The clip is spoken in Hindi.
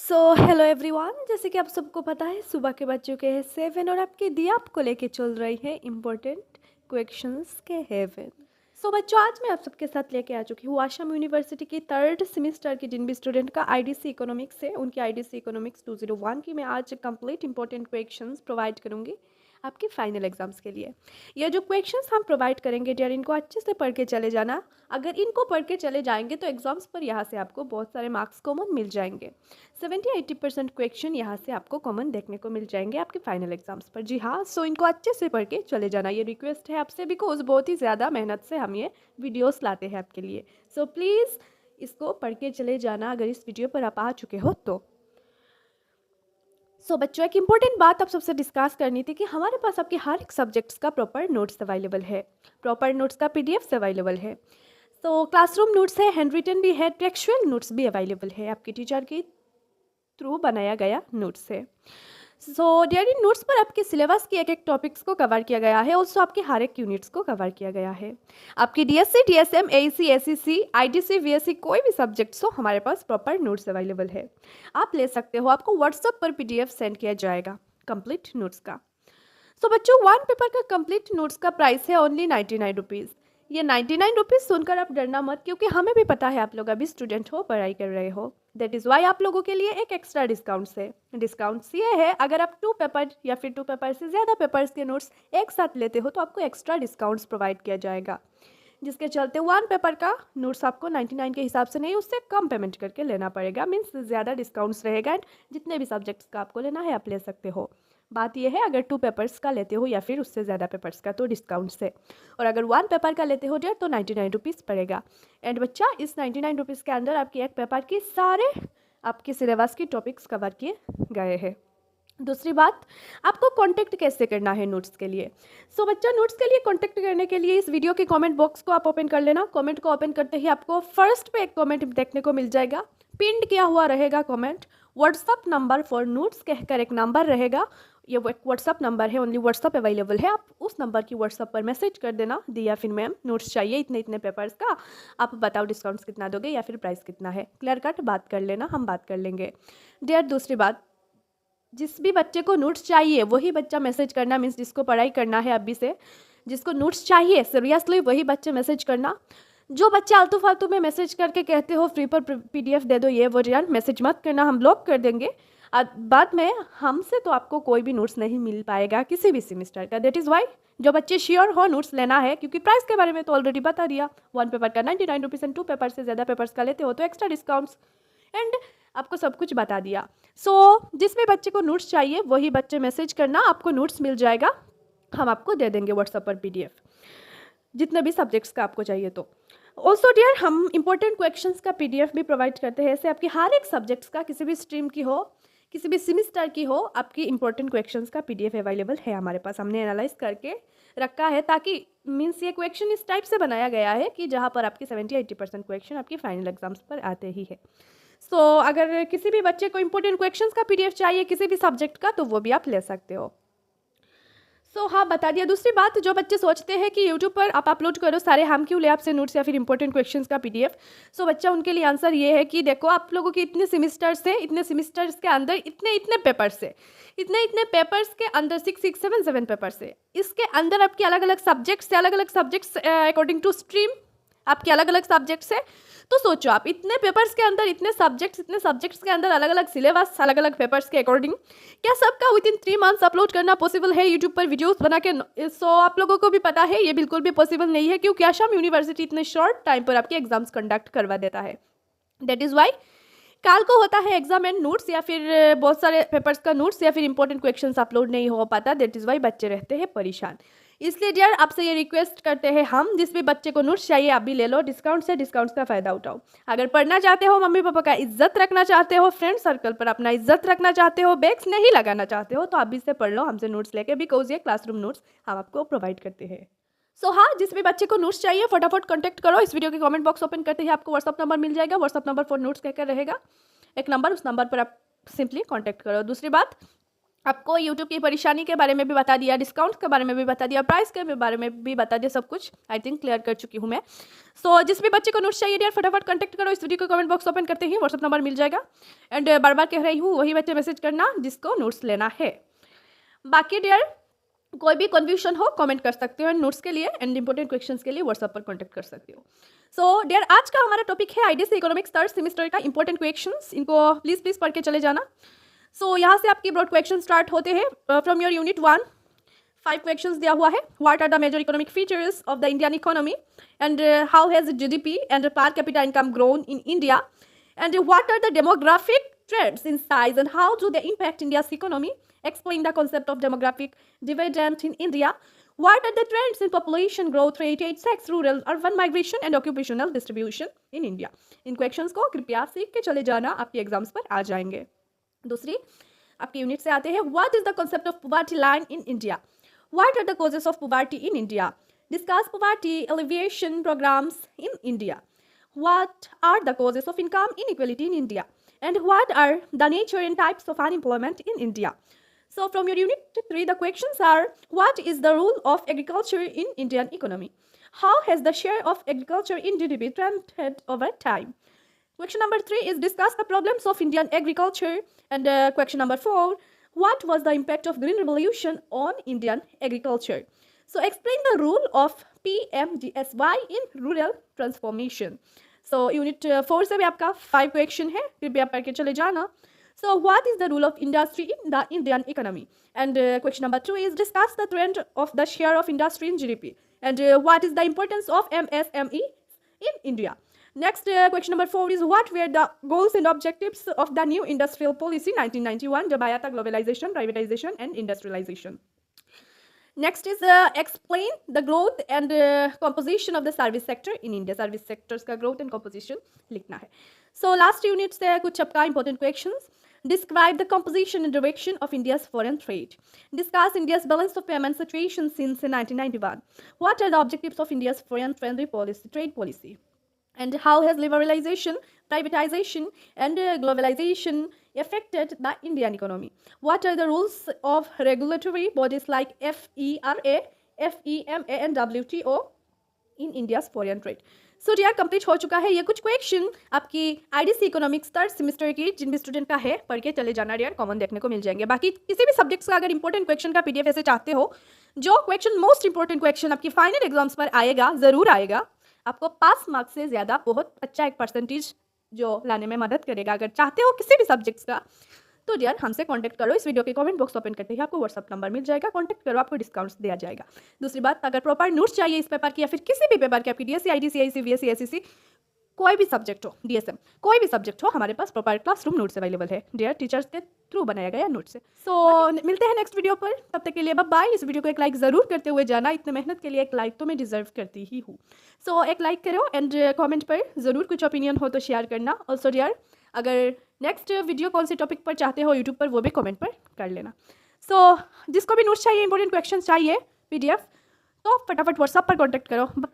हेलो एवरीवन, जैसे कि आप सबको पता है सुबह के बज चुके हैं 7 और आपकी दी आपको लेके चल रही है इम्पोर्टेंट क्वेश्चंस के हेवन। बच्चों, आज मैं आप सबके साथ लेके आ चुकी हूँ आसाम यूनिवर्सिटी की 3rd सेमेस्टर की जिन भी स्टूडेंट का आईडीसी इकोनॉमिक्स है उनकी आईडीसी इकोनॉमिक्स 201 की मैं आज कंप्लीट इंपॉर्टेंट क्वेश्चंस प्रोवाइड करूँगी आपके फाइनल एग्जाम्स के लिए। ये जो क्वेश्चंस हम प्रोवाइड करेंगे डियर, इनको अच्छे से पढ़ के चले जाना। अगर इनको पढ़ के चले जाएंगे तो एग्जाम्स पर यहाँ से आपको बहुत सारे मार्क्स कॉमन मिल जाएंगे। 70-80% क्वेश्चन यहाँ से आपको कॉमन देखने को मिल जाएंगे आपके फाइनल एग्जाम्स पर। जी हाँ, इनको अच्छे से पढ़ के चले जाना, ये रिक्वेस्ट है आपसे, बिकॉज बहुत ही ज़्यादा मेहनत से हम ये वीडियोस लाते हैं आपके लिए। प्लीज़ इसको पढ़ के चले जाना अगर इस वीडियो पर आप आ चुके हो तो। बच्चों, एक इम्पॉर्टेंट बात आप सबसे डिस्कस करनी थी कि हमारे पास आपके हर एक सब्जेक्ट्स का प्रॉपर नोट्स अवेलेबल है, प्रॉपर नोट्स का पीडीएफ अवेलेबल है। क्लासरूम नोट्स है, हैंड रिटन भी है, टेक्सचुअल नोट्स भी अवेलेबल है, आपकी टीचर के थ्रू बनाया गया नोट्स है। डियर, इन नोट्स पर आपके सिलेबस की एक एक टॉपिक्स को कवर किया गया है, ऑल्सो आपके हर एक यूनिट्स को कवर किया गया है। आपकी DSC, DSM, AEC, SEC, ITC, VSC कोई भी सब्जेक्ट्स हो, हमारे पास प्रॉपर नोट्स अवेलेबल है, आप ले सकते हो। आपको व्हाट्सएप पर पीडीएफ सेंड किया जाएगा कंप्लीट नोट्स का। बच्चों, वन पेपर का कंप्लीट नोट्स का प्राइस है ओनली 99 रुपीज़। ये 99 रुपीज़ सुनकर आप डरना मत, क्योंकि हमें भी पता है आप लोग अभी स्टूडेंट हो, पढ़ाई कर रहे हो। दैट इज़ वाई आप लोगों के लिए एक एक्स्ट्रा डिस्काउंट्स है। डिस्काउंट्स ये है, अगर आप 2 पेपर या फिर 2 पेपर से ज़्यादा पेपर्स के नोट्स एक साथ लेते हो तो आपको एक्स्ट्रा डिस्काउंट्स प्रोवाइड किया जाएगा, जिसके चलते वन पेपर का नोट्स आपको 99 के हिसाब से नहीं, उससे कम पेमेंट करके लेना पड़ेगा। मीन्स ज़्यादा डिस्काउंट्स रहेगा एंड जितने भी सब्जेक्ट्स का आपको लेना है आप ले सकते हो। बात यह है, अगर 2 पेपर्स का लेते हो या फिर उससे ज़्यादा पेपर्स का तो डिस्काउंट्स है, और अगर 1 पेपर का लेते हो डियर तो 99 रुपीज़ पड़ेगा। एंड बच्चा, इस 99 रुपीज़ के अंदर आपकी एक पेपर की सारे आपके सिलेबस की टॉपिक्स कवर किए गए हैं। दूसरी बात, आपको कांटेक्ट कैसे करना है नोट्स के लिए। बच्चा, नोट्स के लिए कांटेक्ट करने के लिए इस वीडियो के कमेंट बॉक्स को आप ओपन कर लेना। कमेंट को ओपन करते ही आपको फर्स्ट पे एक कमेंट देखने को मिल जाएगा, पिंड किया हुआ रहेगा comment, WhatsApp number for notes कहकर एक नंबर रहेगा। ये व्हाट्सअप नंबर है, ओनली व्हाट्सअप अवेलेबल है। आप उस नंबर की व्हाट्सअप पर मैसेज कर देना, दिया फिर मैम नोट्स चाहिए इतने इतने पेपर्स का, आप बताओ डिस्काउंट्स कितना दोगे या फिर प्राइस कितना है। क्लियर कट बात कर लेना, हम बात कर लेंगे डियर। दूसरी बात, जिस भी बच्चे को नोट्स चाहिए वही बच्चा मैसेज करना, मीन्स जिसको पढ़ाई करना है अभी से, जिसको नोट्स चाहिए सीरियसली वही बच्चे मैसेज करना। जो बच्चे आलतू फालतू में मैसेज करके कहते हो फ्री पर पीडीएफ दे दो, ये वो, यार मैसेज मत करना, हम ब्लॉक कर देंगे। बाद में हमसे तो आपको कोई भी नोट्स नहीं मिल पाएगा किसी भी सेमेस्टर का। दैट इज़ वाई जो बच्चे श्योर हो नोट्स लेना है, क्योंकि प्राइस के बारे में तो ऑलरेडी बता दिया, 1 पेपर का 99 रुपीज़ एंड 2 पेपर से ज़्यादा पेपर्स का लेते हो तो एक्स्ट्रा डिस्काउंट्स, एंड आपको सब कुछ बता दिया। जिस भी बच्चे को नोट्स चाहिए वही बच्चे मैसेज करना, आपको नोट्स मिल जाएगा, हम आपको दे देंगे व्हाट्सएप पर पीडीएफ, जितने भी सब्जेक्ट्स का आपको चाहिए तो। ऑल्सो डियर, हम इंपॉर्टेंट क्वेश्चंस का पीडीएफ भी प्रोवाइड करते हैं, ऐसे आपकी हर एक सब्जेक्ट्स का, किसी भी स्ट्रीम की हो, किसी भी सेमेस्टर की हो, आपकी इंपॉर्टेंट क्वेश्चंस का पीडीएफ अवेलेबल है हमारे पास, हमने एनालाइज करके रखा है, ताकि मीन्स ये क्वेश्चन इस टाइप से बनाया गया है कि जहाँ पर आपकी 70-80% क्वेश्चन आपकी फाइनल एग्जाम्स पर आते ही है। अगर किसी भी बच्चे को इंपॉर्टेंट क्वेश्चंस का पीडीएफ चाहिए किसी भी सब्जेक्ट का तो वो भी आप ले सकते हो। हाँ, बता दिया। दूसरी बात, जो बच्चे सोचते हैं कि यूट्यूब पर आप अपलोड करो सारे, हम क्यों ले आपसे नोट्स या फिर इंपॉर्टेंट क्वेश्चंस का पीडीएफ। बच्चा, उनके लिए आंसर ये है कि देखो, आप लोगों के इतने सेमेस्टर्स हैं, इतने सेमेस्टर्स के अंदर इतने इतने पेपर्स है, इतने इतने पेपर्स के अंदर 6-7 पेपर्स है, इसके अंदर आपके अलग अलग सब्जेक्ट्स से, अलग अलग सब्जेक्ट्स अकॉर्डिंग टू स्ट्रीम आपके अलग अलग सब्जेक्ट्स है। तो सोचो, आप इतने पेपर्स के अंदर इतने सब्जेक्ट्स के अंदर अलग अलग सिलेबस, अलग अलग पेपर्स के अकॉर्डिंग, क्या सबका विद इन 3 मंथ्स अपलोड करना पॉसिबल है यूट्यूब पर वीडियोस बना के। आप लोगों को भी पता है ये बिल्कुल भी पॉसिबल नहीं है, क्योंकि आसाम यूनिवर्सिटी इतने शॉर्ट टाइम पर आपके एग्जाम्स कंडक्ट करवा देता है। दैट इज़ वाई काल को होता है एग्जाम एंड नोट्स, या फिर बहुत सारे पेपर्स का नोट्स या फिर इंपॉर्टेंट क्वेश्चंस अपलोड नहीं हो पाता। दैट इज़ वाई बच्चे रहते हैं परेशान। इसलिए डियर, आपसे ये रिक्वेस्ट करते हैं हम, जिस भी बच्चे को नोट्स चाहिए अभी ले लो, डिस्काउंट से डिस्काउंट्स का फ़ायदा उठाओ। अगर पढ़ना चाहते हो, मम्मी पापा का इज्जत रखना चाहते हो, फ्रेंड सर्कल पर अपना इज्जत रखना चाहते हो, बैग्स नहीं लगाना चाहते हो, तो अभी से पढ़ लो हमसे नोट्स लेके, बिकॉज ये क्लासरूम नोट्स हम आपको प्रोवाइड करते हैं। हाँ, जिस भी बच्चे को नोट्स चाहिए फटाफट कॉन्टैक्ट करो। इस वीडियो के कमेंट बॉक्स ओपन करते ही आपको व्हाट्सअप नंबर मिल जाएगा, व्हाट्सअप नंबर फॉर नोट्स कहकर रहेगा एक नंबर, उस नंबर पर आप सिंपली कॉन्टैक्ट करो। दूसरी बात, आपको यूट्यूब की परेशानी के बारे में भी बता दिया, डिस्काउंट के बारे में भी बता दिया, प्राइस के बारे में भी बता दिया, सब कुछ आई थिंक क्लियर कर चुकी हूँ मैं। सो जिस भी बच्चे को नोट्स चाहिए डियर फटाफट कॉन्टैक्ट करो, इस वीडियो को कमेंट बॉक्स ओपन करते ही व्हाट्सअप नंबर मिल जाएगा। एंड बार बार कह रही हूँ वही बच्चे मैसेज करना जिसको नोट्स लेना है। बाकी डियर कोई भी कन्फ्यूजन हो कमेंट कर सकते हो, नोट्स के लिए एंड इंपॉर्टेंट क्वेश्चंस के लिए व्हाट्सएप पर कॉन्टैक्ट कर सकते हो। सो डियर आज का हमारा टॉपिक है आईडीएससी इकोनॉमिक्स थर्ड सेमेस्टर का इंपॉर्टेंट क्वेश्चंस, इनको प्लीज पढ़ के चले जाना। सो यहाँ से आपकी ब्रॉड क्वेश्चन स्टार्ट होते हैं फ्रॉम योर यूनिट 1। 5 क्वेश्चंस दिया हुआ है। What are the major economic features of the Indian economy and how has GDP and per capita income grown in India and what are the demographic trends in size and how do they impact India's economy? Explain the concept of demographic dividend in India. What are the trends in population growth rate, age, sex, rural, urban migration and occupational distribution in India? In questions को कृपया सीख के चले जाना, आपके एग्जाम्स पर आ जाएंगे। दूसरी आपके यूनिट से आते हैं what is the concept of poverty line in India, what are the causes of poverty in India, discuss poverty alleviation programmes in India, what are the causes of income inequality in India and what are the nature and types of unemployment in India. So from your unit 3 the questions are what is the role of agriculture in Indian economy, how has the share of agriculture in GDP trended over time. Question number 3 is discuss the problems of Indian agriculture and question number 4 what was the impact of green revolution on Indian agriculture. So explain the role of PMGSY in rural transformation. So unit 4 से भी आपका 5 क्वेश्चन है, फिर भी आप पढ़ के चले जाना। So what is the role of industry in the Indian economy and question number 2 is discuss the trend of the share of industry in GDP and what is the importance of MSME in India. Next question number 4 is what were the goals and objectives of the new industrial policy 1991 जब आया था globalisation, privatisation and industrialisation. Next is explain the growth and composition of the service sector in India. Service sectors का growth and composition लिखना है. So last unit से कुछ आपका important questions. Describe the composition and direction of India's foreign trade. Discuss India's balance of payment situation since 1991. What are the objectives of India's foreign friendly policy, trade policy? And how has liberalization, privatization and globalization affected the Indian economy? What are the rules of regulatory bodies like FERA, FEMA and WTO in India's foreign trade? So dear complete हो चुका है ये कुछ क्वेश्चन आपकी आईडीसी इकोनॉमिक्स थर्ड सेमेस्टर की जिन भी स्टूडेंट का है पढ़ के चले जाना डियर, कॉमन देखने को मिल जाएंगे। बाकी किसी भी सब्जेक्ट्स का अगर इंपॉर्टेंट क्वेश्चन का पीडीएफ ऐसे चाहते हो, जो क्वेश्चन मोस्ट इंपॉर्टेंट क्वेश्चन आपकी फाइनल एग्जाम्स पर आएगा, ज़रूर आएगा, आपको पास मार्क्स से ज़्यादा बहुत अच्छा एक परसेंटेज जो लाने में मदद करेगा। अगर चाहते हो किसी भी सब्जेक्ट्स का तो डियर हमसे कांटेक्ट करो, इस वीडियो के कमेंट बॉक्स ओपन करते ही आपको व्हाट्सअप नंबर मिल जाएगा, कांटेक्ट करो, आपको डिस्काउंट्स दिया जाएगा। दूसरी बात, अगर प्रॉपर नोट्स चाहिए इस पेपर की या फिर किसी भी पेपर की, आपकी डीएससी, आईडीसी, सीबीएसई, एसएससी, कोई भी सब्जेक्ट हो, डीएसएम, कोई भी सब्जेक्ट हो, हमारे पास प्रॉपर क्लासरूम नोट्स अवेलेबल है डियर, टीचर्स के थ्रू बनाया गया नोट्स से। सो मिलते हैं नेक्स्ट वीडियो पर, तब तक के लिए बाय। इस वीडियो को एक लाइक ज़रूर करते हुए जाना, इतने मेहनत के लिए एक लाइक तो मैं डिजर्व करती ही हूँ। सो एक लाइक करो एंड कमेंट पर ज़रूर कुछ ओपिनियन हो तो शेयर करना। ऑल्सो डियर अगर नेक्स्ट वीडियो कौन से टॉपिक पर चाहते हो यूट्यूब पर, वो भी कमेंट पर कर लेना। सो जिसको भी नोट्स चाहिए, इंपॉर्टेंट क्वेश्चन चाहिए, पीडीएफ, तो फटाफट व्हाट्सएप पर कॉन्टैक्ट करो। बाय।